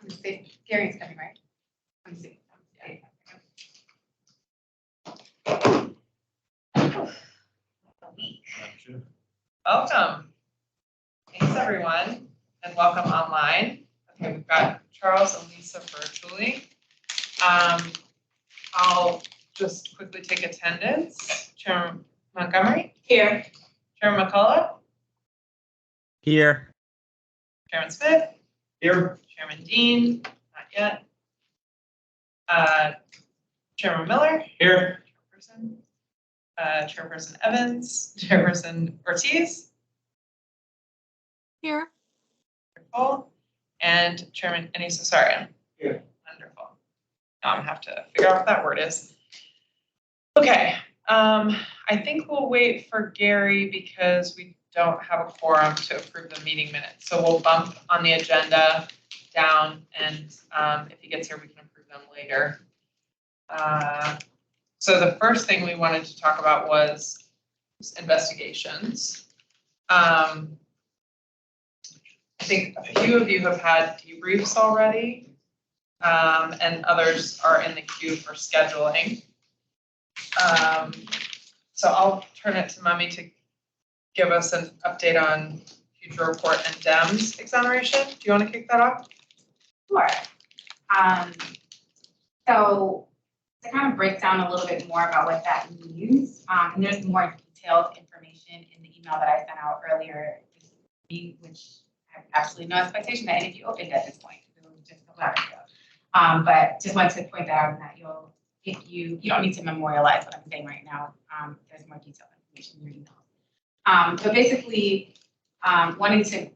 I'm safe. Gary's coming, right? I'm safe. Welcome. Thanks everyone, and welcome online. Okay, we've got Charles and Lisa virtually. I'll just quickly take attendance. Chairman Montgomery? Here. Chairman McCullough? Here. Chairman Smith? Here. Chairman Dean? Not yet. Chairman Miller? Here. Chairperson Evans? Chairperson Ortiz? Here. Wonderful. And Chairman Anisasarian? Here. Wonderful. Now I'm gonna have to figure out what that word is. Okay, I think we'll wait for Gary because we don't have a quorum to approve the meeting minutes. So we'll bump on the agenda down, and if he gets here, we can approve them later. So the first thing we wanted to talk about was investigations. I think a few of you have had debriefs already, and others are in the queue for scheduling. So I'll turn it to Mummy to give us an update on future report and DEMS exoneration. Do you want to kick that off? Sure. So to kind of break down a little bit more about what that means, and there's more detailed information in the email that I sent out earlier this week, which I have absolutely no expectation that any of you opened at this point. It was just a couple hours ago. But just wanted to point that out, and that you don't need to memorialize what I'm saying right now. There's more detailed information in your email. But basically, wanting to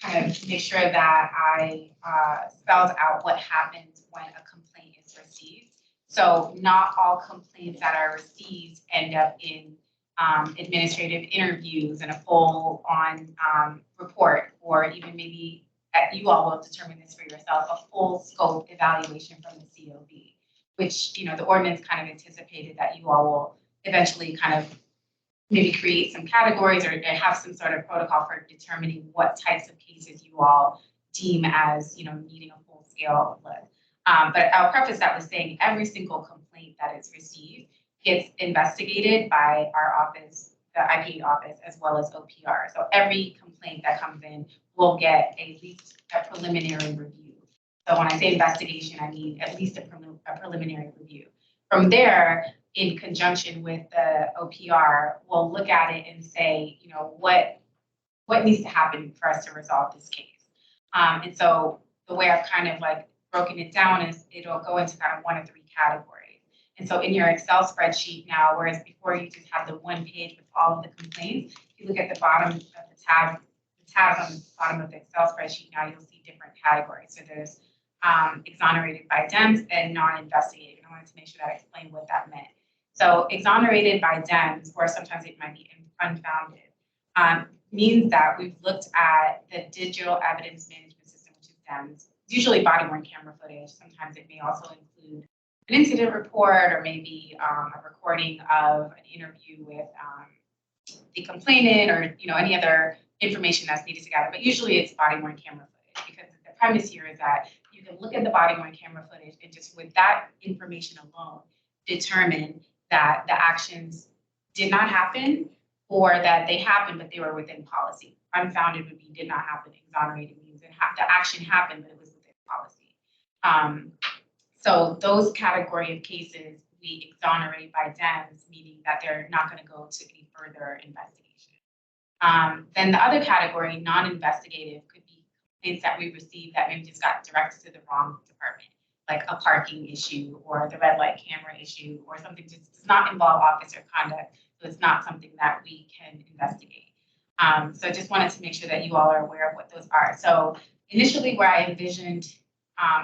kind of make sure that I spelled out what happens when a complaint is received. So not all complaints that are received end up in administrative interviews and a full-on report, or even maybe you all will determine this for yourself, a full scope evaluation from the COB, which, you know, the ordinance kind of anticipated that you all will eventually kind of maybe create some categories or have some sort of protocol for determining what types of cases you all deem as, you know, needing a full-scale look. But I'll preface that with saying every single complaint that is received gets investigated by our office, the IPA office, as well as OPR. So every complaint that comes in will get at least a preliminary review. So when I say investigation, I mean at least a preliminary review. From there, in conjunction with the OPR, we'll look at it and say, you know, what needs to happen for us to resolve this case. And so the way I've kind of like broken it down is it'll go into kind of one of three categories. And so in your Excel spreadsheet now, whereas before you just have the one page with all of the complaints, if you look at the bottom of the tabs on the bottom of the Excel spreadsheet now, you'll see different categories. So there's exonerated by DEMS and non-investigated. And I wanted to make sure that I explained what that meant. So exonerated by DEMS, or sometimes it might be unfounded, means that we've looked at the digital evidence management system, which is DEMS. It's usually body-worn camera footage. Sometimes it may also include an incident report or maybe a recording of an interview with the complainant, or, you know, any other information that's needed to gather. But usually it's body-worn camera footage, because the premise here is that you can look at the body-worn camera footage and just with that information alone determine that the actions did not happen, or that they happened but they were within policy. Unfounded would be did not happen. Exonerated means the action happened but it was within policy. So those category of cases we exonerate by DEMS, meaning that they're not going to go to any further investigation. Then the other category, non-investigative, could be complaints that we received that maybe just got directed to the wrong department, like a parking issue or the red light camera issue, or something just does not involve officer conduct. So it's not something that we can investigate. So I just wanted to make sure that you all are aware of what those are. So initially where I envisioned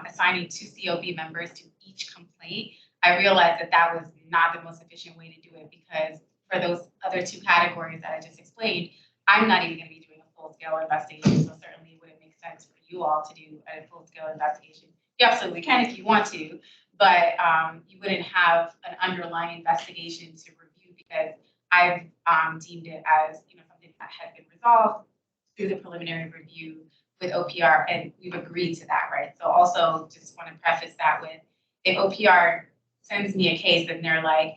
assigning 2 COB members to each complaint, I realized that that was not the most efficient way to do it, because for those other 2 categories that I just explained, I'm not even going to be doing a full-scale investigation. So certainly it wouldn't make sense for you all to do a full-scale investigation. You absolutely can if you want to, but you wouldn't have an underlying investigation to review, because I've deemed it as, you know, something that had been resolved through the preliminary review with OPR, and we've agreed to that, right? So also just want to preface that with, if OPR sends me a case and they're like,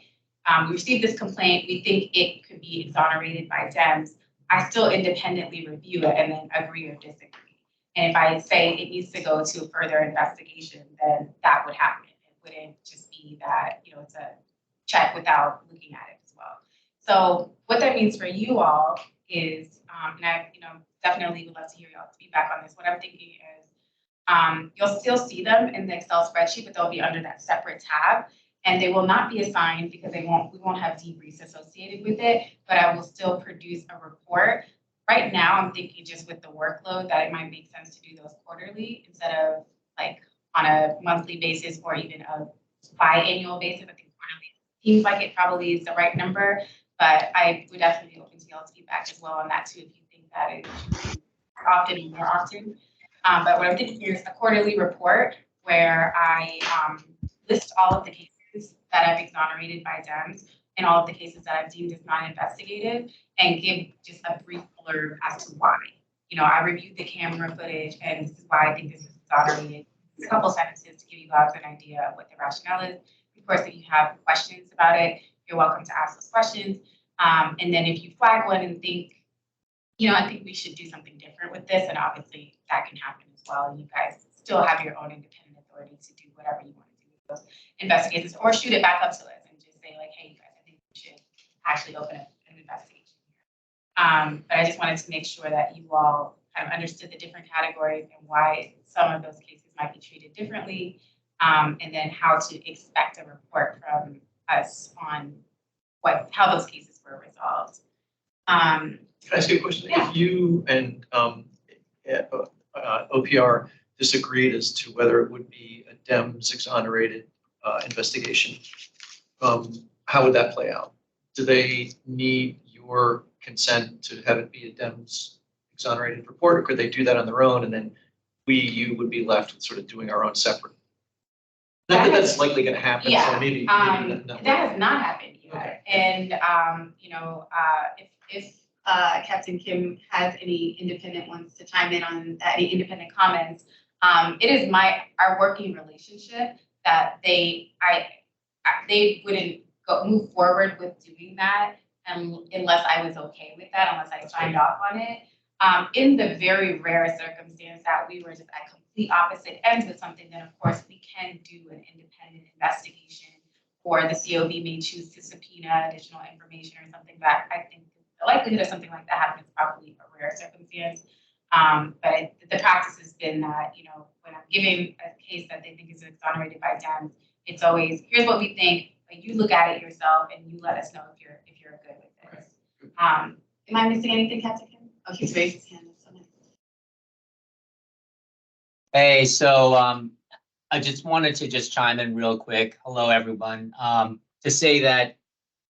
we received this complaint, we think it could be exonerated by DEMS, I still independently review it and then agree or disagree. And if I say it needs to go to a further investigation, then that would happen. It wouldn't just be that, you know, it's a check without looking at it as well. So what that means for you all is, and I, you know, definitely would love to hear y'all's feedback on this. What I'm thinking is, you'll still see them in the Excel spreadsheet, but they'll be under that separate tab, and they will not be assigned because we won't have debriefs associated with it, but I will still produce a report. Right now, I'm thinking just with the workload that it might make sense to do those quarterly instead of like on a monthly basis or even a biannual basis. I think quarterly seems like it probably is the right number, but I would definitely be open to y'all's feedback as well on that too, if you think that it should be often and more often. But what I'm thinking here is a quarterly report where I list all of the cases that I've exonerated by DEMS and all of the cases that I've deemed as non-investigative, and give just a brief blurb as to why. You know, I reviewed the camera footage and this is why I think this is exonerated. A couple sentences to give you guys an idea of what the rationale is. Of course, if you have questions about it, you're welcome to ask those questions. And then if you flag one and think, you know, I think we should do something different with this, and obviously that can happen as well. And you guys still have your own independent authority to do whatever you want to do with those investigations, or shoot it back up to us and just say like, hey, you guys, I think we should actually open up an investigation here. But I just wanted to make sure that you all kind of understood the different categories and why some of those cases might be treated differently, and then how to expect a report from us on how those cases were resolved. Can I ask you a question? Yeah. If you and OPR disagreed as to whether it would be a DEMS exonerated investigation, how would that play out? Do they need your consent to have it be a DEMS exonerated report, or could they do that on their own, and then you would be left with sort of doing our own separate? Not that that's likely going to happen. Yeah, so maybe that has not happened yet. Okay. And you know, if Captain Kim has any independent ones to chime in on any independent comments, it is our working relationship that they wouldn't move forward with doing that unless I was okay with that, unless I signed off on it. In the very rare circumstance that we were just at complete opposite ends with something, then of course we can do an independent investigation, or the COB may choose to subpoena additional information or something. But I think the likelihood of something like that happening is probably a rare circumstance. But the practice has been that, you know, when I'm giving a case that they think is exonerated by DEMS, it's always, here's what we think, but you look at it yourself and you let us know if you're good with this. Am I missing anything, Captain Kim? Oh, he's raised his hand. Hey, so I just wanted to chime in real quick. Hello, everyone. To say that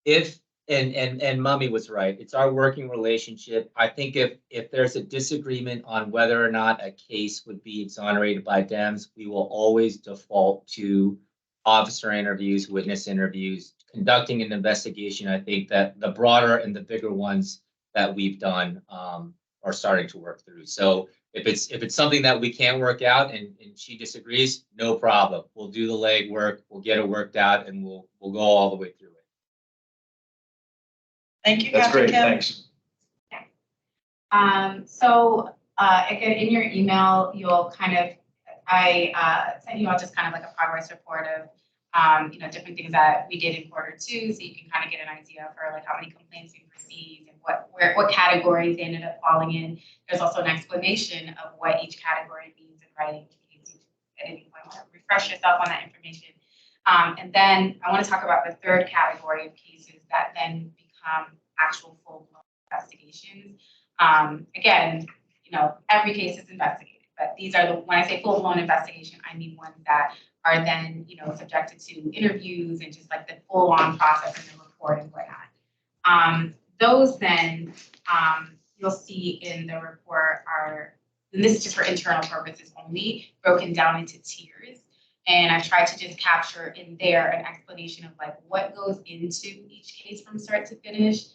if and Mummy was right, it's our working relationship. I think if there's a disagreement on whether or not a case would be exonerated by DEMS, we will always default to officer interviews, witness interviews, conducting an investigation. I think that the broader and the bigger ones that we've done are starting to work through. So if it's something that we can't work out and she disagrees, no problem. We'll do the legwork, we'll get it worked out, and we'll go all the way through it. Thank you, That's Captain great. Kim. Thanks. So again, in your email, you'll kind of, I sent you all just kind of like a progress report of you know, different things that we did in Q2, so you can kind of get an idea for like how many complaints we received and what categories they ended up falling in. There's also an explanation of what each category means in writing, in case you at any point want to refresh yourself on that information. And then I want to talk about the third category of cases that then become actual full-blown investigations. Again, you know, every case is investigated, but these are when I say full-blown investigation, I mean ones that are then, you know, subjected to interviews and just like the full-on process and the report and whatnot. Those then you'll see in the report are, and this is just for internal purposes only, broken down into tiers. And I've tried to just capture in there an explanation of like what goes into each case from start to finish,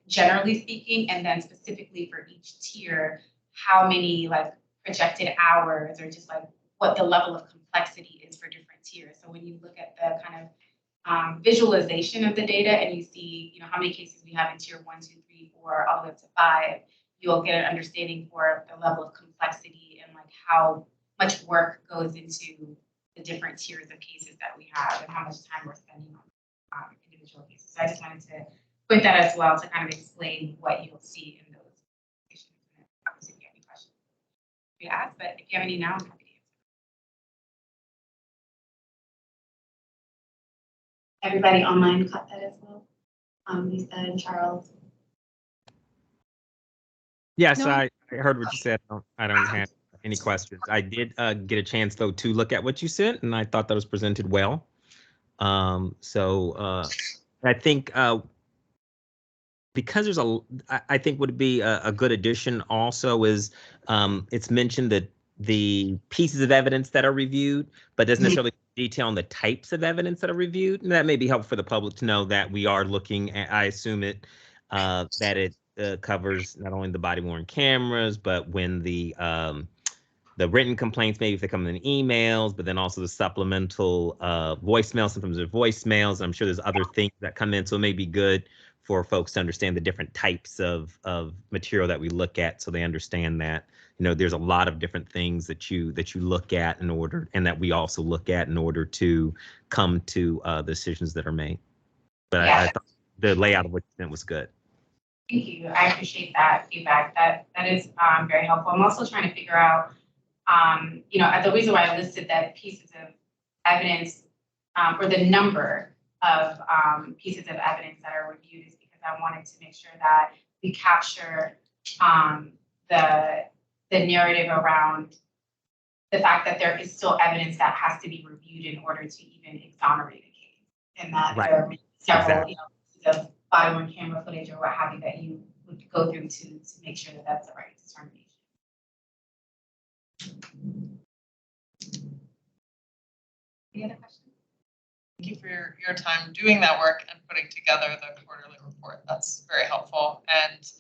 generally speaking, and then specifically for each tier, how many like projected hours or just like what the level of complexity is for different tiers. So when you look at the kind of visualization of the data and you see, you know, how many cases we have in tier 1, 2, 3, 4, all the way up to 5, you'll get an understanding for the level of complexity and like how much work goes into the different tiers of cases that we have and how much time we're spending on individual cases. So I just wanted to put that as well to kind of explain what you'll see in those issues. Obviously, if you have any questions, you ask, but if you have any now, I'm happy to answer. Everybody online caught that as well? Lisa and Charles. Yes, No. I heard what you said. I don't have any questions. I did get a chance though to look at what you sent, and I thought that was presented well. I think because there's I think would be a good addition also is it's mentioned that the pieces of evidence that are reviewed, but doesn't necessarily detail on the types of evidence that are reviewed. And that may be helpful for the public to know that we are looking at, I assume that it covers not only the body worn cameras, but when the written complaints, maybe if they come in emails, but then also the supplemental voicemails. Sometimes they're voicemails. I'm sure there's other things that come in. So it may be good for folks to understand the different types of material that we look at, so they understand that, you know, there's a lot of different things that you look at in order, and that we also look at in order to come to the decisions that are made. But Yeah. I thought the layout of what you sent was good. Thank you. I appreciate that feedback. That is very helpful. I'm also trying to figure out, you know, the reason why I listed that pieces of evidence or the number of pieces of evidence that are reviewed is because I wanted to make sure that we capture the narrative around the fact that there is still evidence that has to be reviewed in order to even exonerate a case, and that Right. there are several, Exactly. you know, pieces of body-worn camera footage or what have you that you would go through to make sure that that's the right determination. Any other questions? Thank you for your time doing that work and putting together the quarterly report. That's very helpful. And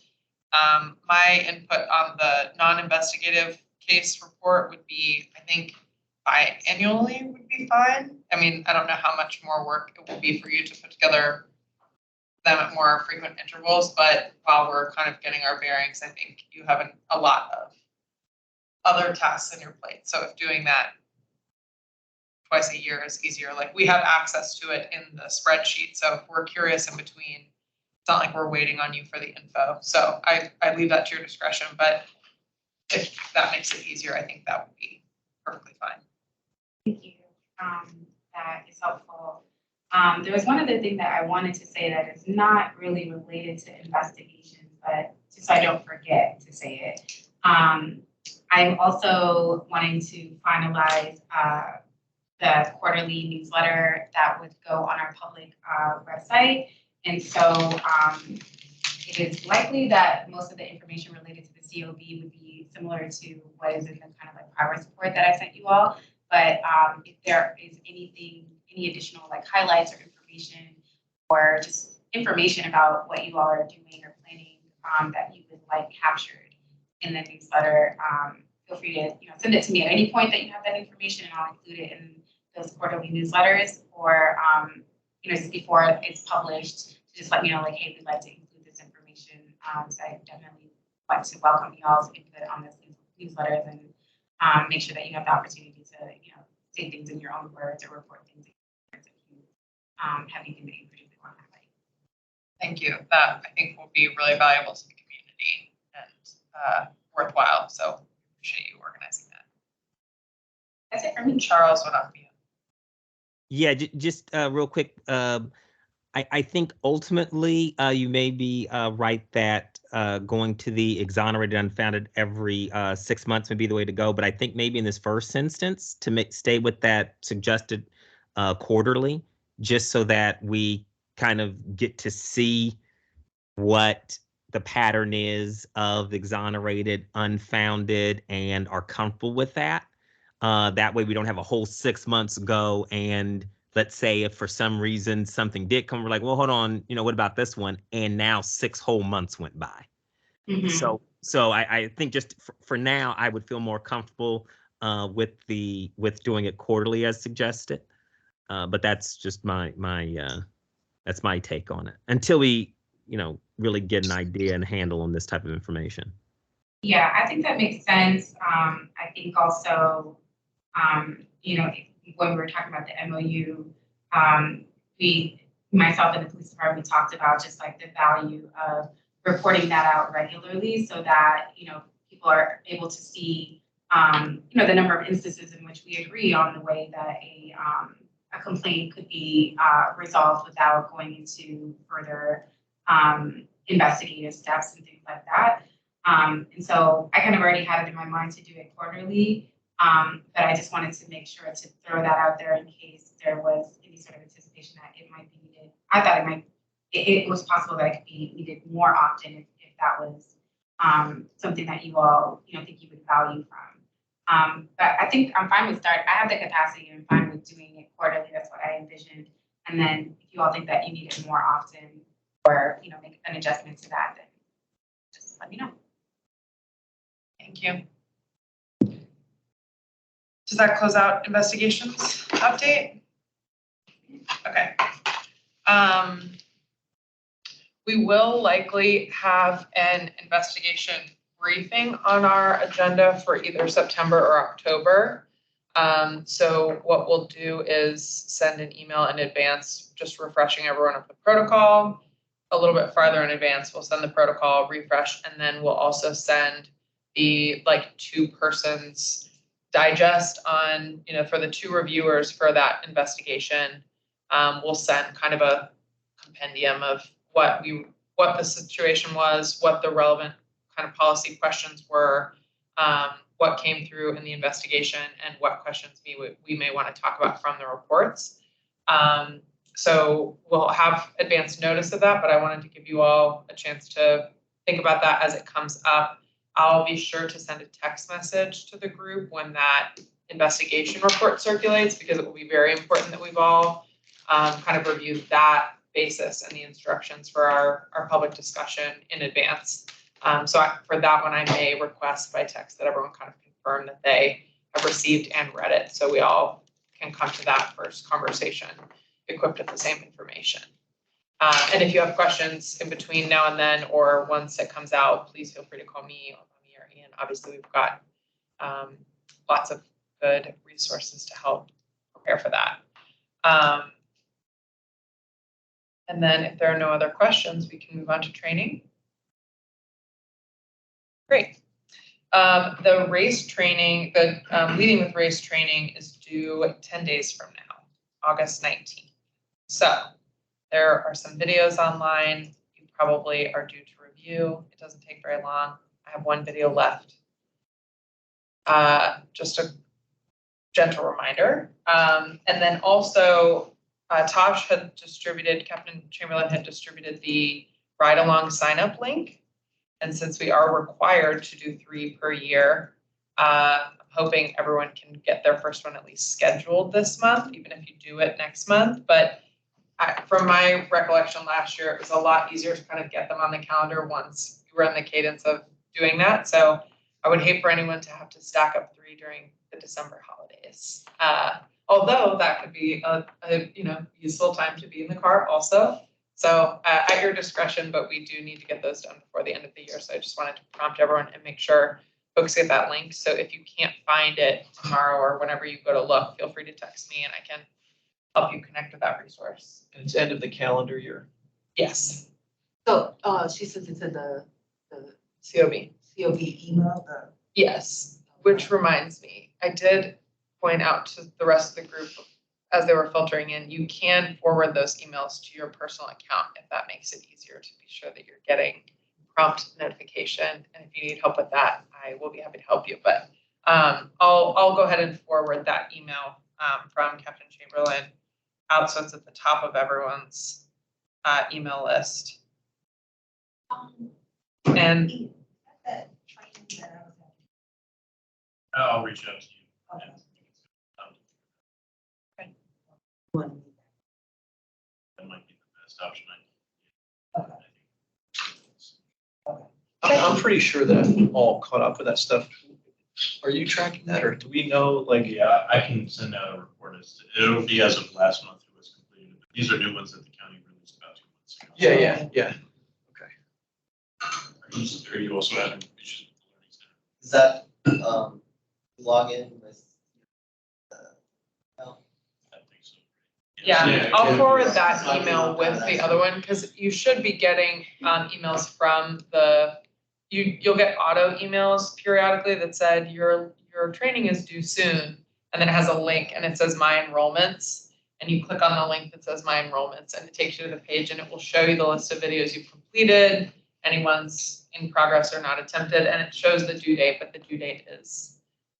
my input on the non-investigative case report would be, I think, biannually would be fine. I mean, I don't know how much more work it will be for you to put together them at more frequent intervals, but while we're kind of getting our bearings, I think you have a lot of other tasks on your plate. So if doing that twice a year is easier, like we have access to it in the spreadsheet. So if we're curious in between, it's not like we're waiting on you for the info. So I leave that to your discretion, but if that makes it easier, I think that would be perfectly fine. Thank you. That is helpful. There was one other thing that I wanted to say that is not really related to investigations, but just so I don't forget to say it. I'm also wanting to finalize the quarterly newsletter that would go on our public website. And so it is likely that most of the information related to the COB would be similar to what is in the kind of like progress report that I sent you all. But if there is any additional like highlights or information or just information about what you all are doing or planning that you would like captured in the newsletter, feel free to send it to me at any point that you have that information, and I'll include it in those quarterly newsletters, or just before it's published, to just let me know like, hey, we'd like to include this information. So I definitely want to welcome y'all's input on this newsletters and make sure that you have the opportunity to say things in your own words or report things in your words if you have anything that you particularly want to highlight. Thank you. That I think will be really valuable to the community and worthwhile. So appreciate you organizing that. That's it for me. Charles, what up? Yeah, just real quick. I think ultimately you may be right that going to the exonerated unfounded every 6 months would be the way to go. But I think maybe in this first instance to stay with that suggested quarterly, just so that we kind of get to see what the pattern is of exonerated, unfounded, and are comfortable with that. That way we don't have a whole 6 months go, and let's say if for some reason something did come, we're like, well, hold on, what about this one? And now 6 whole months went by. Mm-hmm. So I think just for now, I would feel more comfortable with doing it quarterly as suggested. But that's just my take on it until we, really get an idea and handle on this type of information. Yeah, I think that makes sense. I think also, when we were talking about the MOU, myself and the police department, we talked about just like the value of reporting that out regularly so that, people are able to see, the number of instances in which we agree on the way that a complaint could be resolved without going into further investigative steps and things like that. And so I kind of already had it in my mind to do it quarterly, but I just wanted to make sure to throw that out there in case there was any sort of anticipation that it might be needed. I thought it was possible that it could be needed more often if that was something that you all, think you would value from. But I think I'm fine with I have the capacity and I'm fine with doing it quarterly. That's what I envisioned. And then if you all think that you need it more often or, make an adjustment to that, then just let me know. Thank you. Does that close out investigations update? Okay. We will likely have an investigation briefing on our agenda for either September or October. So what we'll do is send an email in advance, just refreshing everyone of the protocol. A little bit farther in advance, we'll send the protocol refresh, and then we'll also send the 2 persons digest on, for the 2 reviewers for that investigation. We'll send kind of a compendium of what the situation was, what the relevant kind of policy questions were, what came through in the investigation, and what questions we may want to talk about from the reports. So we'll have advance notice of that, but I wanted to give you all a chance to think about that as it comes up. I'll be sure to send a text message to the group when that investigation report circulates, because it will be very important that we've all kind of reviewed that basis and the instructions for our public discussion in advance. For that one, I may request by text that everyone kind of confirm that they have received and read it, so we all can come to that first conversation equipped with the same information. And if you have questions in between now and then, or once it comes out, please feel free to call me or Ian. Obviously, we've got lots of good resources to help prepare for that. And then if there are no other questions, we can move on to training. Great. The race training, Leading with Race training is due 10 days from now, August 19th. So there are some videos online you probably are due to review. It doesn't take very long. I have 1 video left. Just a gentle reminder. And then also, Tosh had distributed, Captain Chamberlain had distributed the ride along sign up link. And since we are required to do 3 per year, I'm hoping everyone can get their first one at least scheduled this month, even if you do it next month. But from my recollection last year, it was a lot easier to kind of get them on the calendar once you were in the cadence of doing that. So I would hate for anyone to have to stack up 3 during the December holidays. Although that could be a useful time to be in the car also. So at your discretion, but we do need to get those done before the end of the year. So I just wanted to prompt everyone and make sure folks get that link. So if you can't find it tomorrow or whenever you go to look, feel free to text me and I can help you connect with that resource. And it's end of the calendar year. Yes. So, she sent it to the COB. COB email, Yes, which reminds me, I did point out to the rest of the group as they were filtering in, you can forward those emails to your personal account if that makes it easier to be sure that you're getting prompt notification. And if you need help with that, I will be happy to help you. But I'll go ahead and forward that email from Captain Chamberlain out so it's at the top of everyone's email list. And I'll reach out to you. That might be the best option. I'm pretty sure that I'm all caught up with that stuff. Are you tracking that, or do we know, like, Yeah, I can send out a report it'll be as of last month it was completed. But these are new ones that the county released about 2 months ago. yeah. Are you also having issues with the learning center? Is that, log in with? I think so. Yeah, I'll yeah. forward that email with the other one, because you should be getting emails from you'll get auto emails periodically that said your training is due soon, and then it has a link and it says my enrollments, and you click on the link that says my enrollments, and it takes you to the page and it will show you the list of videos you've completed, any ones in progress or not attempted, and it shows the due date, but the due date is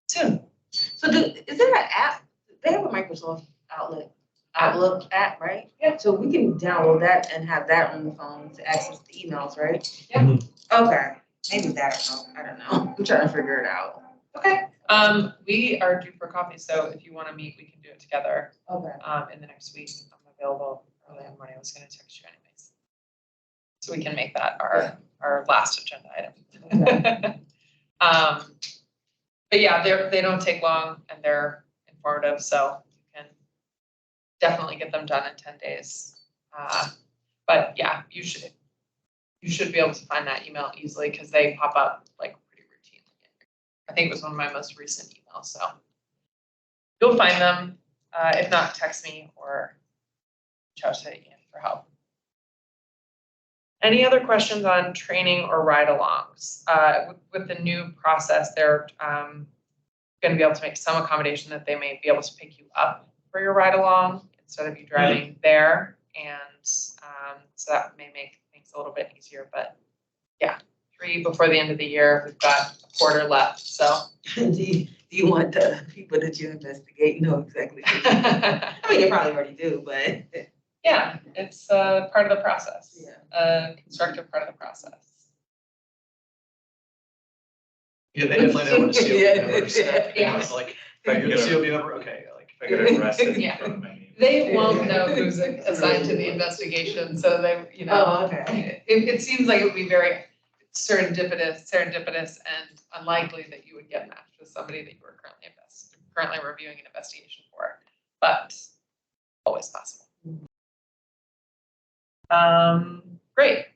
soon. So is there an app? They have a Microsoft Outlook app, right? Yeah. So we can download that and have that on the phone to access the emails, right? Yeah. Okay, maybe that, I don't know. I'm trying to figure it out. Okay. We are due for coffee, so if you want to meet, we can do it together. Okay. In the next week. I'm available early in the morning. I was going to text you anyways. So we can make that our last agenda item. But yeah, they don't take long and they're informative, so you can definitely get them done in 10 days. But yeah, you should be able to find that email easily because they pop up like pretty routinely. I think it was one of my most recent emails, so you'll find them. If not, text me or reach out to Ian for help. Any other questions on training or ride-alongs? With the new process, they're going to be able to make some accommodation that they may be able to pick you up for your ride-along instead of you driving there. And so that may make things a little bit easier. But yeah, 3 before the end of the year. We've got a quarter left. So Do you want the people that you investigate know exactly? I mean, you probably already do, but. yeah, it's part of the process. Yeah. A constructive part of the process. Yeah, they definitely don't want to see Yeah. members. Yeah. Like, if I get a COB member, okay, like, if I get arrested. Yeah. They won't know who's assigned to the investigation, so they, Oh, okay. it seems like it would be very serendipitous and unlikely that you would get matched with somebody that you were currently reviewing an investigation for, but always possible. Great.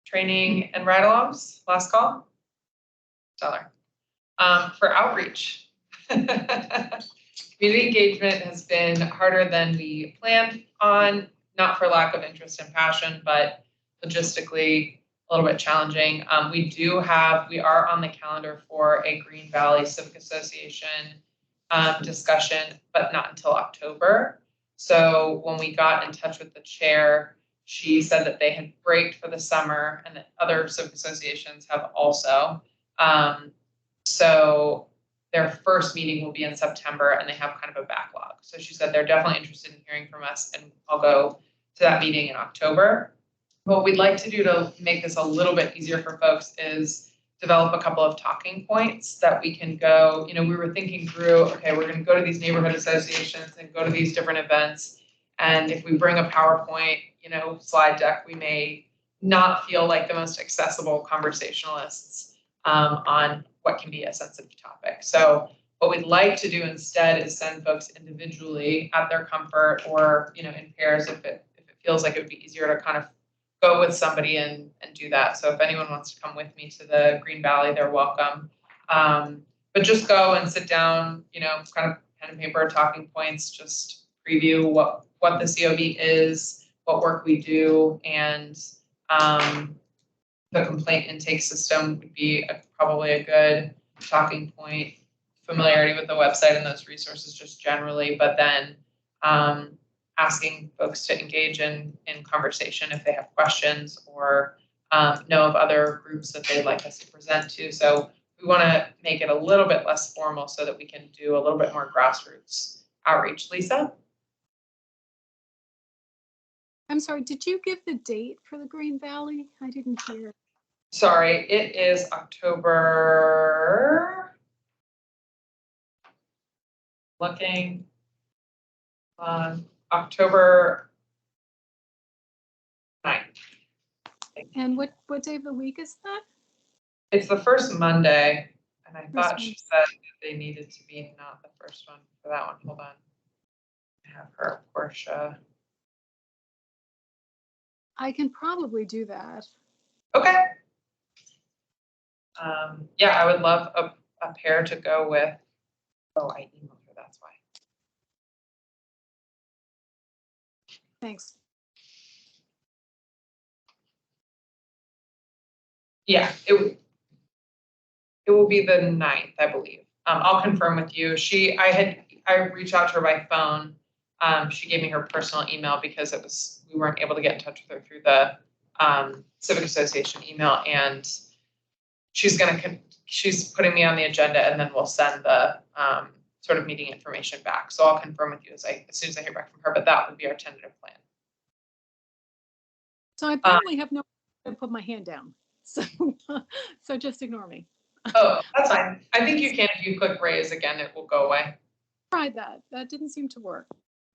Training and ride-alongs, last call. Stellar. For outreach. Community engagement has been harder than we planned on, not for lack of interest and passion, but logistically a little bit challenging. We are on the calendar for a Green Valley Civic Association discussion, but not until October. So when we got in touch with the chair, she said that they had braked for the summer and that other civic associations have also. So their first meeting will be in September and they have kind of a backlog. So she said they're definitely interested in hearing from us and I'll go to that meeting in October. What we'd like to do to make this a little bit easier for folks is develop a couple of talking points that we can go, we were thinking through, okay, we're going to go to these neighborhood associations and go to these different events. And if we bring a PowerPoint, slide deck, we may not feel like the most accessible conversationalists on what can be a sensitive topic. So what we'd like to do instead is send folks individually at their comfort or, in pairs if it feels like it would be easier to kind of go with somebody and do that. So if anyone wants to come with me to the Green Valley, they're welcome. But just go and sit down, kind of pen and paper, talking points, just preview what the COB is, what work we do, and the complaint intake system would be probably a good talking point. Familiarity with the website and those resources just generally, but then asking folks to engage in conversation if they have questions or know of other groups that they'd like us to present to. So we want to make it a little bit less formal so that we can do a little bit more grassroots outreach. Lisa? I'm sorry, did you give the date for the Green Valley? I didn't hear. Sorry, it is October. Looking on October 9th. And what day of the week is that? It's the first Monday, and I thought First she said that they needed to be not the first one for that one. Hold on. I have her, Portia. I can probably do that. Okay. Yeah, I would love a pair to go with. Oh, I emailed her, that's why. Thanks. Yeah, it will be the 9th, I believe. I'll confirm with you. I reached out to her by phone. She gave me her personal email because we weren't able to get in touch with her through the Civic Association email, and she's putting me on the agenda, and then we'll send the sort of meeting information back. So I'll confirm with you as soon as I hear back from her, but that would be our tentative plan. So I apparently have no way to put my hand down. So, so just ignore me. Oh, that's fine. I think you can, if you click raise again, it will go away. Tried that. That didn't seem to work.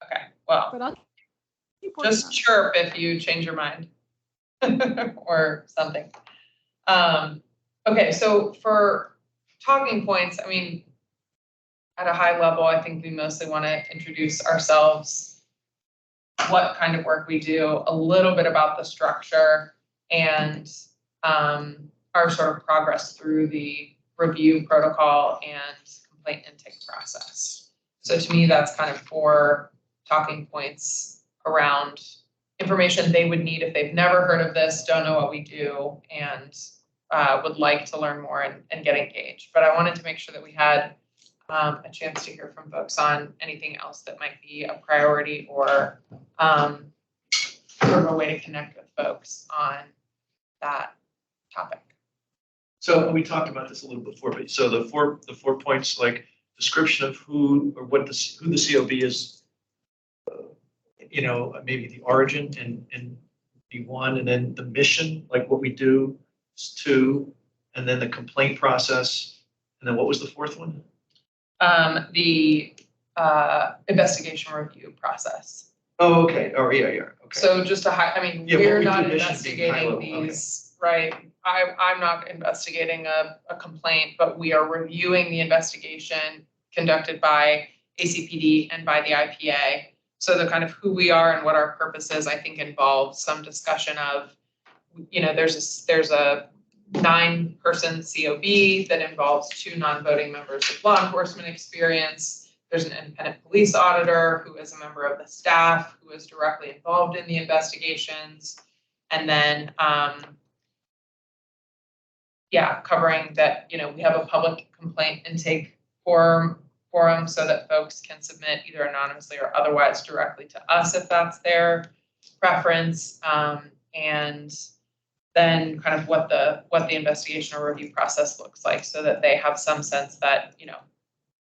Okay, well, But I'll keep working on just it. chirp if you change your mind or something. Okay, so for talking points, I mean, at a high level, I think we mostly want to introduce ourselves, what kind of work we do, a little bit about the structure, and our sort of progress through the review protocol and complaint intake process. So to me, that's kind of 4 talking points around information they would need if they've never heard of this, don't know what we do, and would like to learn more and get engaged. But I wanted to make sure that we had a chance to hear from folks on anything else that might be a priority or sort of a way to connect with folks on that topic. So we talked about this a little before, but so the four points, like description of who or who the COB is, maybe the origin and be 1, and then the mission, like what we do is 2, and then the complaint process, and then what was the 4th one? The investigation review process. Oh, okay. Oh, yeah. Okay. So just to Yeah, we're what we do, not mission being high investigating level, these, right? I'm not investigating a complaint, but we are reviewing the investigation conducted by ACPD and by the IPA. So the kind of who we are and what our purpose is, I think, involves some discussion of, there's a 9-person COB that involves 2 non-voting members with law enforcement experience. There's an independent police auditor who is a member of the staff who is directly involved in the investigations. And then, covering that, we have a public complaint intake forum so that folks can submit either anonymously or otherwise directly to us if that's their preference. And then kind of what the investigation or review process looks like so that they have some sense that,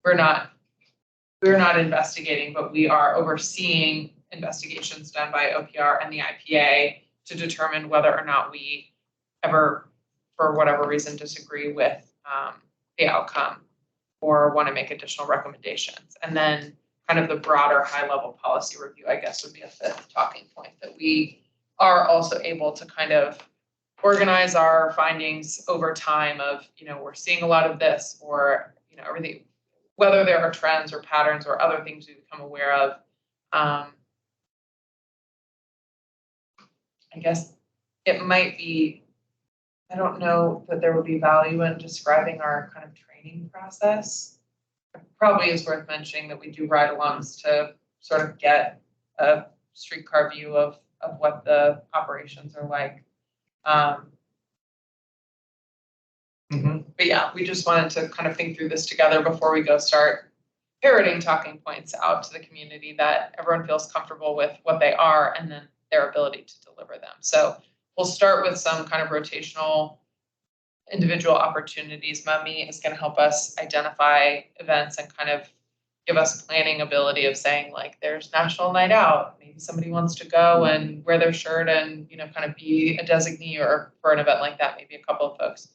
we're not investigating, but we are overseeing investigations done by OPR and the IPA to determine whether or not we ever, for whatever reason, disagree with the outcome or want to make additional recommendations. And then kind of the broader high-level policy review, I guess, would be a 5th talking point, that we are also able to kind of organize our findings over time of, we're seeing a lot of this, or, everything, whether there are trends or patterns or other things we become aware of. I guess it might be, I don't know that there would be value in describing our kind of training process. It probably is worth mentioning that we do ride-alongs to sort of get a streetcar view of what the operations are like. But yeah, we just wanted to kind of think through this together before we go start parroting talking points out to the community, that everyone feels comfortable with what they are and then their ability to deliver them. So we'll start with some kind of rotational individual opportunities. Mummy is going to help us identify events and kind of give us planning ability of saying, like, there's National Night Out. Maybe somebody wants to go and wear their shirt and, kind of be a designee, or for an event like that, maybe a couple of folks.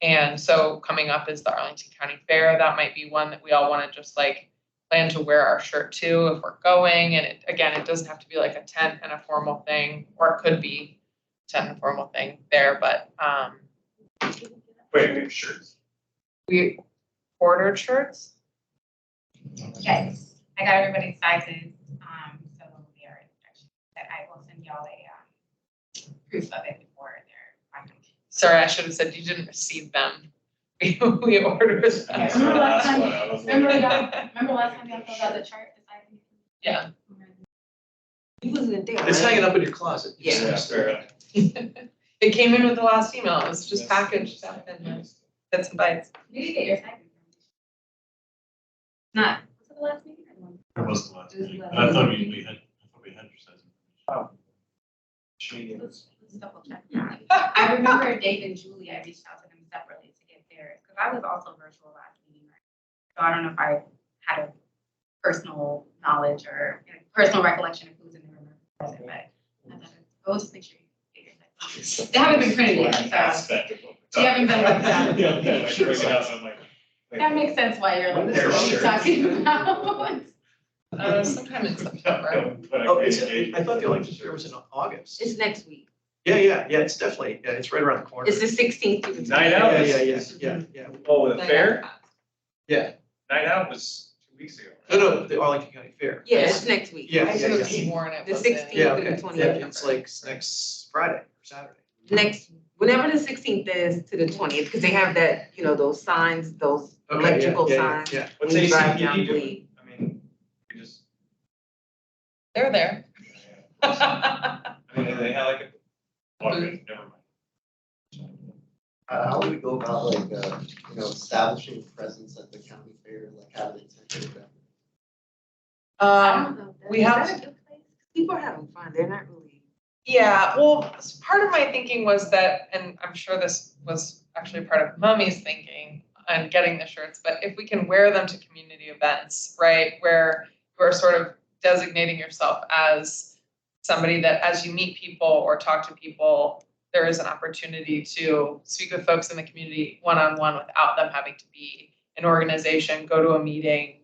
And so coming up is the Arlington County Fair. That might be one that we all want to just like plan to wear our shirt to if we're going. And it doesn't have to be like a tent and a formal thing, or it could be a tent and a formal thing there, but Wait, we have shirts. We ordered shirts. Yes, I got everybody's sizes, so they are instructions that I will send y'all a proof of it before they're final. Sorry, I should have said you didn't receive them. We ordered them. That's Remember the last time- one I was Remember looking y'all, at. remember last time y'all filled out the chart, the sizing? Yeah. You wasn't there, It's right? hanging up in your closet. Yeah. Fair. It came in with the last email. It was just packaged up in bits and bytes. You did get your sizing. Not, was it the last meeting or the one? It was the last It was the meeting. last I thought meeting. we had your size. Let's double check that. I remember Dave and Julie, I reached out to them separately to get theirs, because I was also virtual last meeting, right? So I don't know if I had a personal knowledge or personal recollection of who's in the room or present, but I thought, oh, just make sure you get your sizing. They haven't been printed yet, so Aspect of what you haven't been looked at. Yeah, okay, like, bring it out, so I'm like. That makes sense why you're like, They're what are you sure. talking about? Sometime in September. Oh, I thought the election fair was in August. It's next week. Yeah, it's definitely, yeah, it's right around the corner. It's the 16th to the 20th. Night out? Yeah. Oh, the fair? Yeah, Night out was 2 weeks ago. no, the Arlington County Fair. Yeah, it's next week. Yeah, I yeah, could have yeah. sworn it The was 16th. in. Yeah, to the okay, 20th. yeah, it's like next Friday or Saturday. Next, whenever the 16th is to the 20th, because they have that, those signs, those Okay, yeah, electrical yeah, signs. yeah. What's when you drive ACPD down doing? Bleed. I mean, we just, They're there. I mean, they had like a, okay, never mind. How do we go about like, establishing presence at the county fair, like how do they tend to do that? I don't know. we Is have that a good place? People are having fun. They're not really. Yeah, well, part of my thinking was that, and I'm sure this was actually part of Mummy's thinking on getting the shirts, but if we can wear them to community events, right, where you are sort of designating yourself as somebody that as you meet people or talk to people, there is an opportunity to speak with folks in the community one-on-one without them having to be an organization, go to a meeting,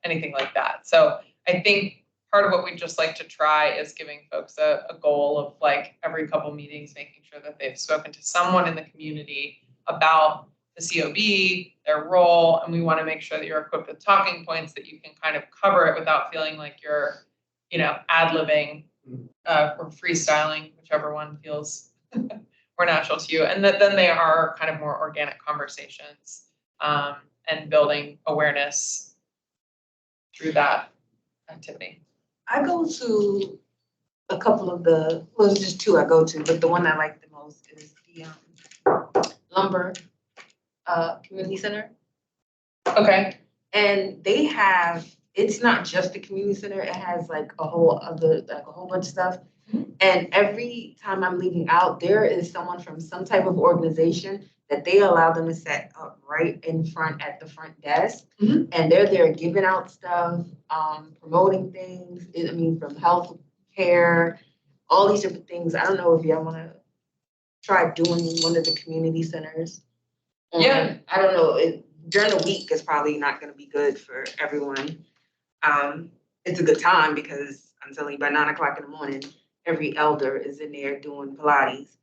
anything like that. So I think part of what we'd just like to try is giving folks a goal of like every couple meetings, making sure that they've spoken to someone in the community about the COB, their role, and we want to make sure that you're equipped with talking points that you can kind of cover it without feeling like you're, ad-libbing or freestyling, whichever one feels more natural to you. And that then they are kind of more organic conversations and building awareness through that activity. I go to a couple of there's just two I go to, but the one I like the most is the Lumber Community Center. Okay. And they have, it's not just the community center, it has like a whole bunch of stuff. And every time I'm leaving out, there is someone from some type of organization that they allow them to set up right in front at the front desk. Mhm. And they're there giving out stuff, promoting things, from health care, all these different things. I don't know if y'all wanna try doing one of the community centers. Yeah. I don't know, during the week is probably not gonna be good for everyone. It's a good time because I'm telling you, by 9 o'clock in the morning, every elder is in there doing Pilates.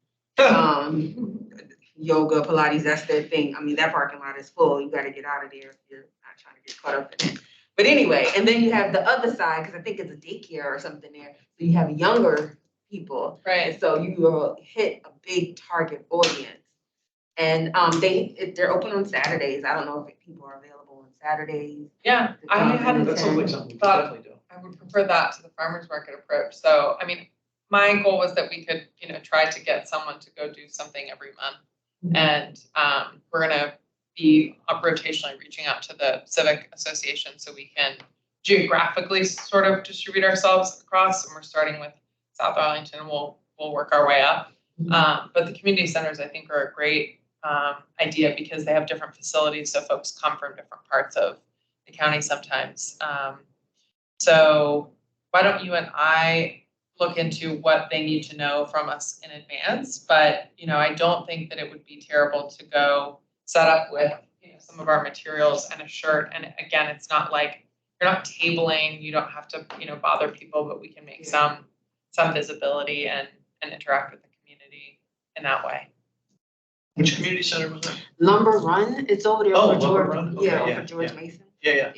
Yoga, Pilates, that's their thing. That parking lot is full. You gotta get out of there if you're not trying to get caught up in it. But anyway, and then you have the other side, because I think it's a daycare or something there. So you have younger people. Right. And so you will hit a big target audience. And they're open on Saturdays. I don't know if people are available on Saturdays. Yeah, I hadn't That sounds like something we could thought- definitely do. I would prefer that to the farmer's market approach. So, my goal was that we could, try to get someone to go do something every month. And we're gonna be rotationally reaching out to the civic association so we can geographically sort of distribute ourselves across. And we're starting with South Arlington. We'll work our way up. But the community centers, I think, are a great idea because they have different facilities. So folks come from different parts of the county sometimes. So why don't you and I look into what they need to know from us in advance? But, I don't think that it would be terrible to go set up with, some of our materials and a shirt. And again, it's not like you're not tabling, you don't have to, bother people, but we can make some visibility and interact with the community in that way. Which community center was that? Lumber Run, it's over there. Oh, over Lumber George, Run? Okay, yeah, yeah, over George yeah. Mason. Yeah.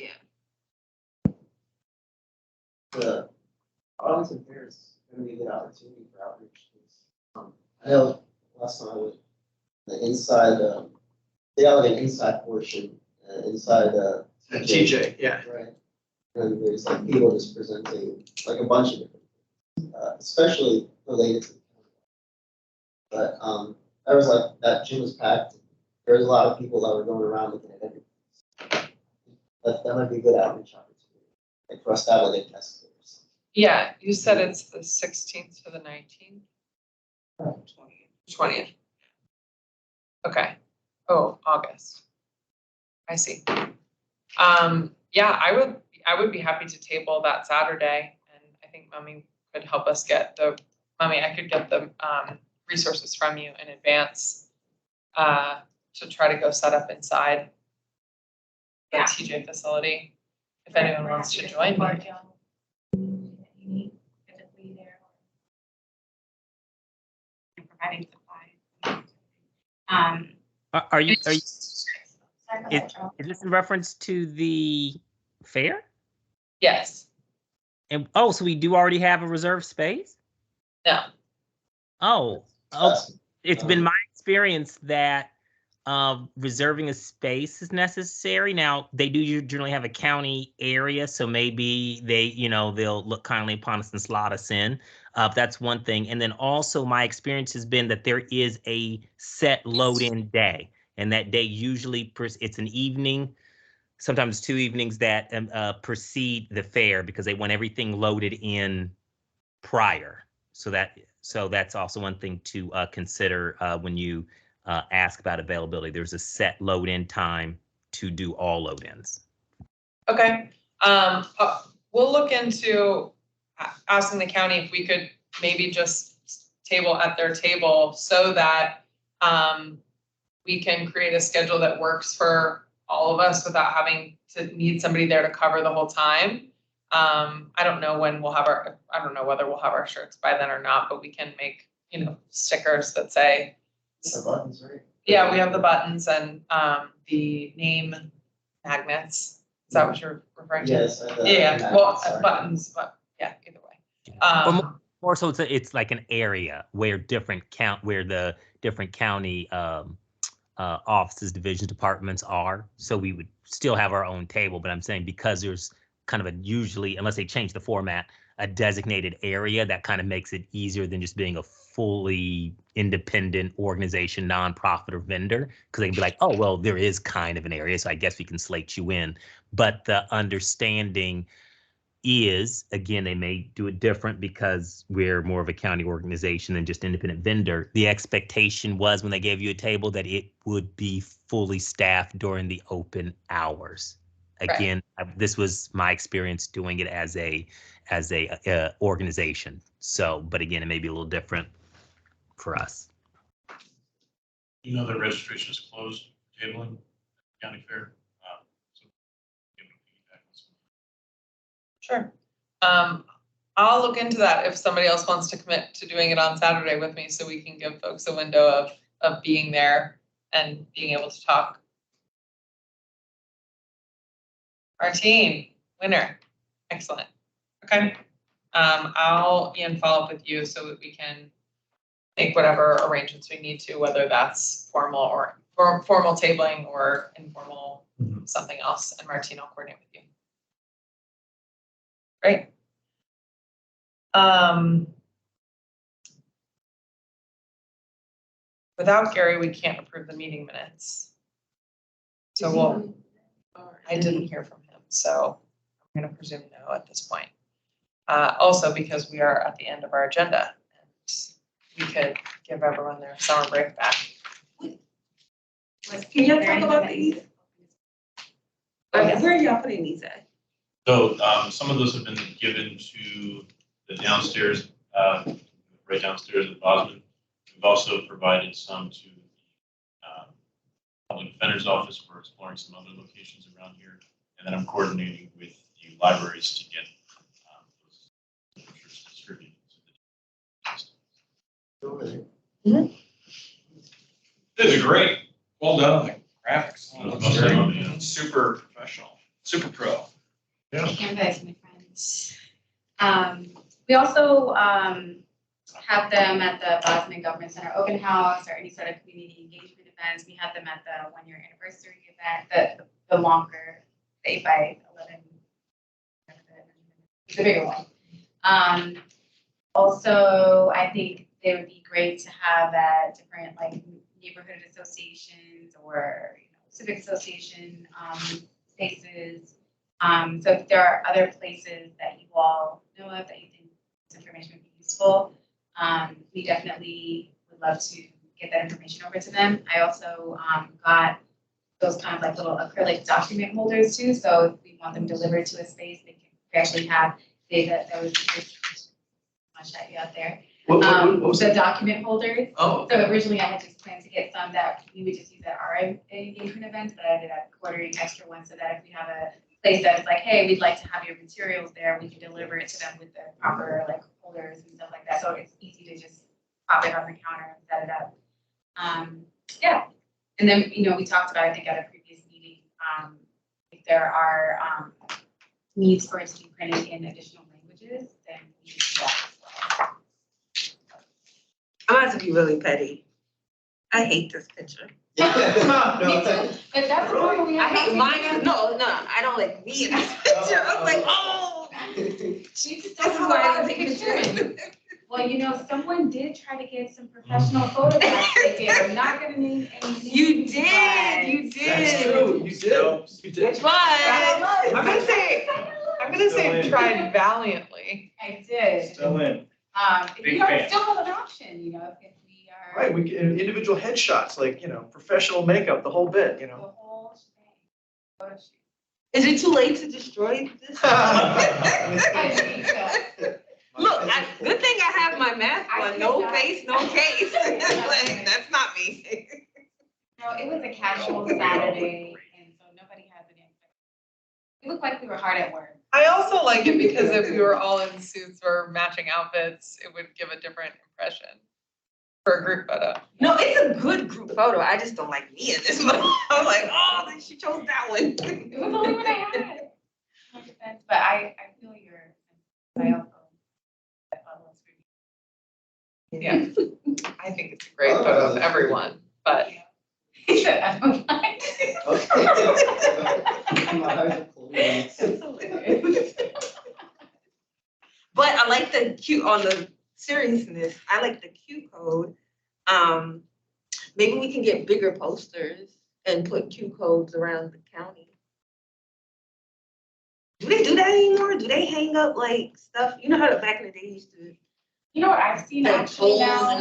The Arlington Fair is gonna be a good opportunity for outreach. I know last time I went, the inside, they have like an inside portion, inside, At TJ, yeah. right? And there's like people just presenting, like a bunch of different things, especially related to the county. But, I was like, that gym was packed. There was a lot of people that were going around looking at everything. That might be a good outreach opportunity, like for us to have like a desk there or something. Yeah, you said it's the 16th to the 19th? 20th. Okay. Oh, August. I see. Yeah, I would be happy to table that Saturday, and I think Mummy could help us get I could get the resources from you in advance to try to go set up inside the Yeah. TJ facility, if anyone wants to join me. Physically there. And providing supplies. Are you, Sorry for that, Charles. is this in reference to the fair? Yes. And, oh, so we do already have a reserved space? No. Oh, it's been my experience that reserving a space is necessary. Now, they do generally have a county area, so maybe they'll look kindly upon us and slot us in. That's one thing. And then also my experience has been that there is a set load-in day, and that day usually it's an evening, sometimes 2 evenings that precede the fair because they want everything loaded in prior. So that's also one thing to consider when you ask about availability. There's a set load-in time to do all load-ins. Okay. We'll look into asking the county if we could maybe just table at their table so that we can create a schedule that works for all of us without having to need somebody there to cover the whole time. I don't know when I don't know whether we'll have our shirts by then or not, but we can make, stickers that say. The buttons, right? Yeah, we have the buttons and the name magnets. Is that what you're referring to? Yes. Yeah, well, buttons, but yeah, either way. Or so it's like an area where the different county offices, divisions, departments are. So we would still have our own table, but I'm saying because there's kind of usually, unless they change the format, a designated area that kind of makes it easier than just being a fully independent organization, nonprofit or vendor, because they can be like, oh, well, there is kind of an area, so I guess we can slate you in. But the understanding is, again, they may do it different because we're more of a county organization than just independent vendor. The expectation was when they gave you a table that it would be fully staffed during the open hours. Again, this was my experience doing it as a organization. So, but again, it may be a little different for us. The registration is closed, tabling, county fair. So Sure. I'll look into that if somebody else wants to commit to doing it on Saturday with me, so we can give folks a window of being there and being able to talk. Martine, winner. Excellent. Okay. I'll, Ian, follow up with you so that we can make whatever arrangements we need to, whether that's formal or formal tabling or informal something else. And Martine, I'll coordinate with you. Great. Without Gary, we can't approve the meeting minutes. So I didn't hear from him, so I'm going to presume no at this point. Also because we are at the end of our agenda and we could give everyone their summer break back. Can y'all talk about these? Where are y'all putting these at? So some of those have been given to the downstairs, right downstairs at Bosman. We've also provided some to the public defender's office. We're exploring some other locations around here. And then I'm coordinating with the libraries to get those brochures distributed to the Over there. This is great. Well done on the graphics. Oh, looks great. Yeah. Super professional, super pro. Yeah. Canvas, my friends. We also have them at the Boston Government Center Open House or any sort of community engagement events. We had them at the 1-year anniversary event, the longer 8x11, the bigger one. Also, I think they would be great to have at different like neighborhood associations or civic association spaces. So if there are other places that you all know of that you think this information would be useful, we definitely would love to get that information over to them. I also got those kind of like little acrylic document holders too. So if we want them delivered to a space, we actually have data that was much that you out there. What was The it? document holders. Oh, So originally I had just planned to get some that we would just use at our engagement events, but I ended up ordering extra ones so that if we have a place that's like, hey, we'd like to have your materials there, we can deliver it to them with the proper like holders and stuff like that. So it's easy to just pop it on the counter and set it up. Yeah. And then, we talked about, I think at a previous meeting, if there are needs for it to be printed in additional languages, then we can do that as well. I'm about to be really petty. I hate this picture. Me too, but that's normal. We I have hate mine. No, I don't like me in this picture. I was like, oh, this is why I don't take pictures. Well, someone did try to get some professional photographs taken. I'm not gonna name any names. You did. that's true. You did. You did. Which one? I'm gonna say tried valiantly. I did. Still in. If Big you fan. still have an option, if we are. Right, we can, individual headshots, like, professional makeup, the whole bit, The whole shebang. Photo shoot. Is it too late to destroy this? I think so. Look, good thing I have my mask on. No face, no case. Like, that's not me. No, it was a casual Saturday, and so nobody has it in. It looked like we were hard at work. I also like it because if we were all in suits or matching outfits, it would give a different impression for a group photo. No, it's a good group photo. I just don't like me in this one. I'm like, oh, then she chose that one. It was only what I had. No offense, but I feel your. I also. Yeah, I think it's a great photo of everyone, but He said, I don't like Okay. But I like the Q on the seriousness. I like the Q code. Maybe we can get bigger posters and put Q codes around the county. Do they do that anymore? Do they hang up like stuff? You know how back in the day used to You know what I've seen like actually poles now?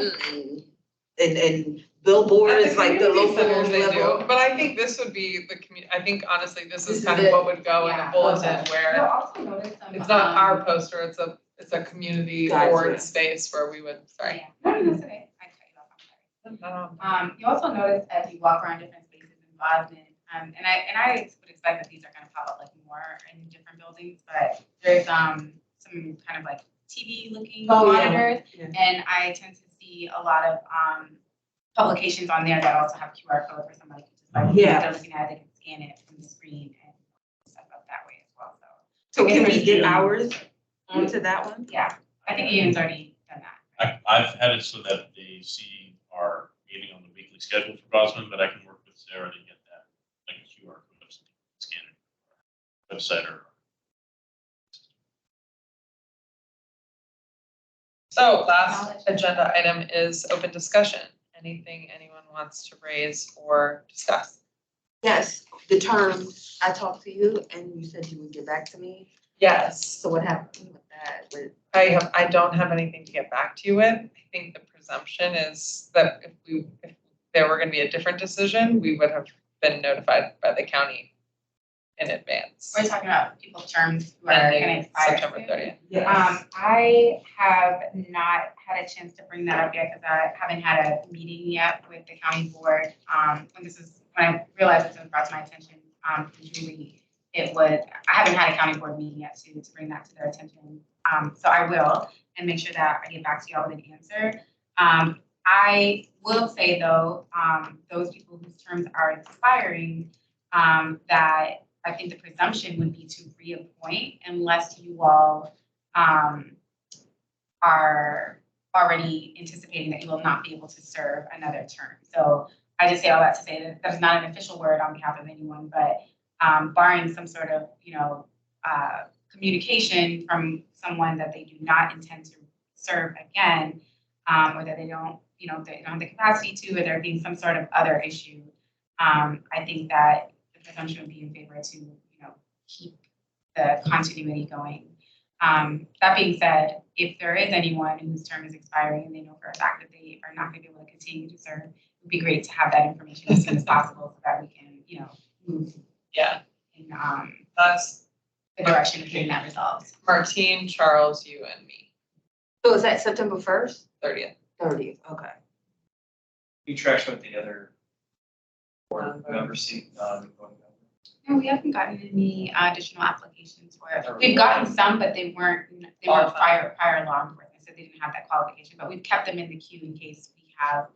and billboards, at like the community local centers they level. do. But I think this would be I think honestly, this This is is kind of it. what would go in Yeah. a bulletin You'll where also notice some. it's not our poster, it's a community Gotcha. board space where we would, sorry. Yeah. No, that's okay. I cut you off. I'm sorry. You also notice as you walk around different spaces in Boston, and I would expect that these are gonna pop up like more in different buildings, but there's some kind of like TV looking monitors, and I tend to see a lot of publications on there that also have QR code for somebody to just like if they're looking at it, they can scan it from the screen and stuff up that way as well. So can we get ours onto that one? Yeah, I think Ian's already done that. I've had it so that they see our meeting on the weekly schedule for Bosman, but I can work with Sarah to get that, like a QR code, so they can scan it, website or. So last agenda item is open discussion. Anything anyone wants to raise or discuss? Yes, the term, I talked to you and you said you would get back to me. Yes, So what happened with that? I don't have anything to get back to you with. I think the presumption is that if there were gonna be a different decision, we would have been notified by the county in advance. We're talking about people's terms who are Ending gonna expire. September 30th. I have not had a chance to bring that up yet because I haven't had a meeting yet with the county board. When I realized this was brought to my attention, usually I haven't had a county board meeting yet to bring that to their attention. So I will and make sure that I get back to y'all with an answer. I will say though, those people whose terms are expiring, that I think the presumption would be to reappoint unless you all are already anticipating that you will not be able to serve another term. So I just say all that to say that that's not an official word on behalf of anyone, but barring some sort of, communication from someone that they do not intend to serve again, or that they don't have the capacity to, or there being some sort of other issue, I think that the presumption would be in favor to, keep the continuity going. That being said, if there is anyone whose term is expiring and they know for a fact that they are not going to be able to continue to serve, it would be great to have that information as soon as possible so that we can, move Yeah, in that's the direction of getting that resolved. Martine, Charles, you, and me, So is that September 1st? 30th. 30th, okay. You track with the other board member seat, No, we haven't gotten any additional applications for it. We've gotten some, but they weren't prior law enforcement, so they didn't have that qualification, but we've kept them in the queue in case we have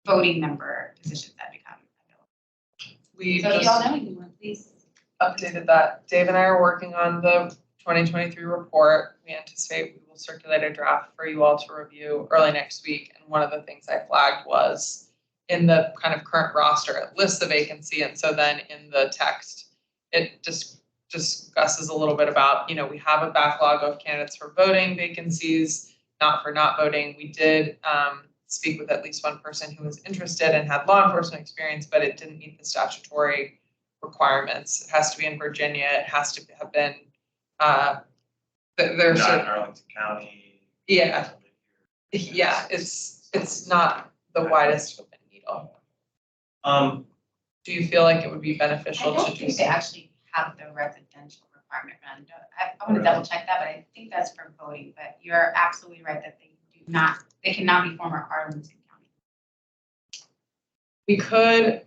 voting member positions that become available. We So if just y'all know anyone, please. updated that. Dave and I are working on the 2023 report. We anticipate we will circulate a draft for you all to review early next week. And one of the things I flagged was in the kind of current roster, it lists the vacancy. And so then in the text, it just discusses a little bit about, we have a backlog of candidates for voting vacancies, not for not voting. We did speak with at least one person who was interested and had law enforcement experience, but it didn't meet the statutory requirements. It has to be in Virginia. It has to have been, there's not in Arlington County. yeah, it's not the widest of the needle. Do you feel like it would be I beneficial don't to do think they actually have the residential requirement, man. I want to double check that, but I think that's for voting, but you're absolutely right that they cannot be former Arlington County. We could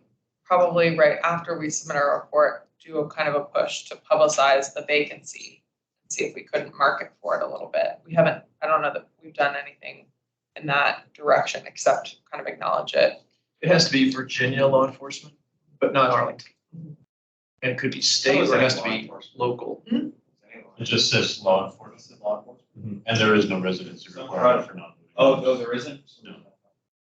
probably, right after we submit our report, do a kind of a push to publicize the vacancy and see if we couldn't market for it a little bit. I don't know that we've done anything in that direction except kind of acknowledge it. It has to be Virginia law enforcement, but not Arlington. And it could be state or it has to be local. It just says law enforcement. And there is no residency requirement for non-voting. Oh, there isn't? No.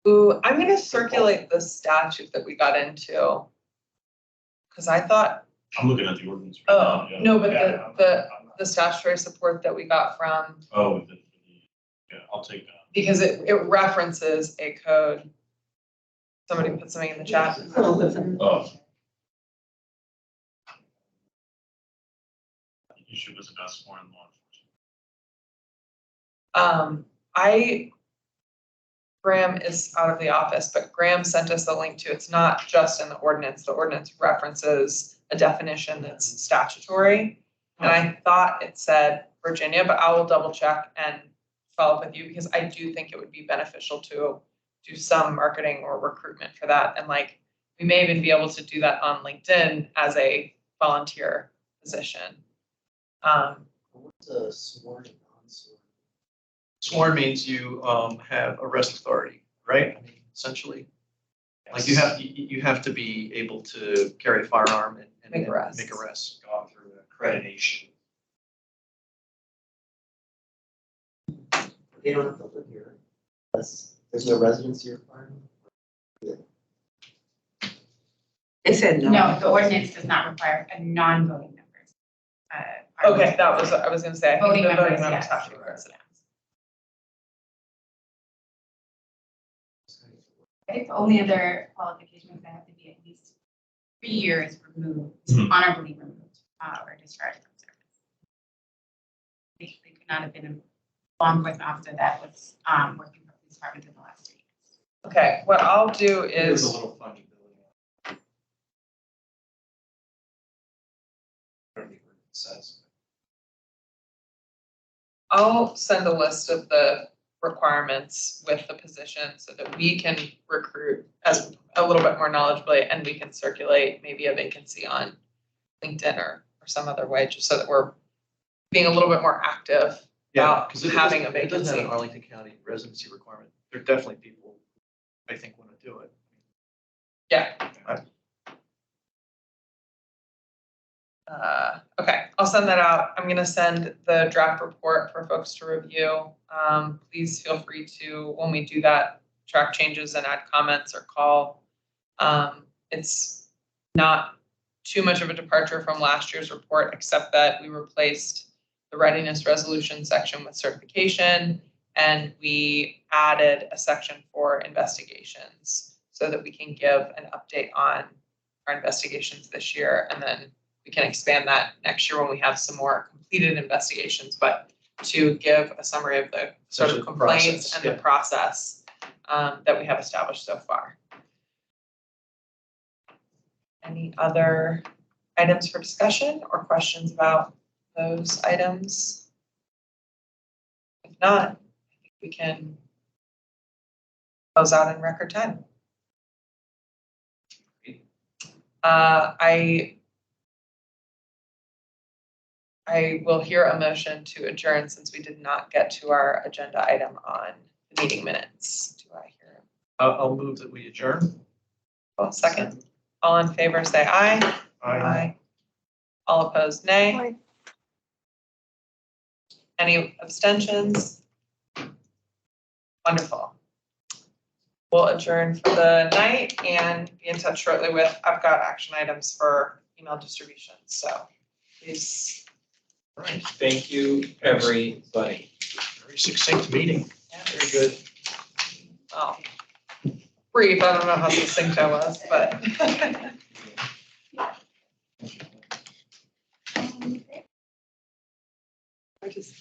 Ooh, I'm gonna circulate the statute that we got into. Cause I thought, I'm looking at the ordinance right now. Yeah. no, but the statutory support that we got from, Oh, yeah, I'll take that. because it references a code. Somebody put something in the chat. Oh. Issue was about sworn law enforcement. Graham is out of the office, but Graham sent us the link to, it's not just in the ordinance. The ordinance references a definition that's statutory. And I thought it said Virginia, but I will double check and follow up with you because I do think it would be beneficial to do some marketing or recruitment for that. And we may even be able to do that on LinkedIn as a volunteer position. What's a sworn and non-sworn? Sworn means you have arrest authority, right? I mean, essentially. Like you have to be able to carry a firearm and Make arrests. Make arrests. Gone through accreditation. They don't have to live here. There's no residency requirement. They said no. No, the ordinance does not require a non-voting members. Okay, that was, I was gonna say, I think Voting the members, voting members yes. have to be residents. I think the only other qualification is they have to be at least 3 years removed, Mhm. honorably removed, or discharged from service. They could not have been a law enforcement officer that was working for the police department in the last 3 years. Okay, what I'll do There's a is, little fungibility. I don't know what it says. I'll send a list of the requirements with the position so that we can recruit as a little bit more knowledgeably and we can circulate maybe a vacancy on LinkedIn or some other way, just so that we're being a little bit more active Yeah, about because it having a doesn't have vacancy. an Arlington County residency requirement. there are definitely people who I think want to do it. Yeah. I- Okay, I'll send that out. I'm gonna send the draft report for folks to review. Please feel free to, when we do that, track changes and add comments or call. It's not too much of a departure from last year's report, except that we replaced the readiness resolution section with certification, and we added a section for investigations so that we can give an update on our investigations this year, and then we can expand that next year when we have some more completed investigations, but to give a summary of the sort of Essentially the complaints process, and the process that we have established so far. Any other items for discussion or questions about those items? If not, I think we can close out in record time. I will hear a motion to adjourn since we did not get to our agenda item on the meeting minutes. Do I hear? I'll move that we adjourn. Well, second. All in favor, say aye. Aye. All opposed, nay. Aye. Any abstentions? Wonderful. We'll adjourn for the night and be in touch shortly with, I've got action items for email distribution, so please. All right, Thank you, everybody. very succinct meeting. Very good. Oh, brief, I don't know how succinct I was, but. I just,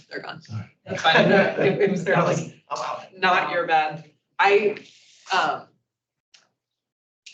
they're gone. That's fine. It was, they're like, not your bad. I,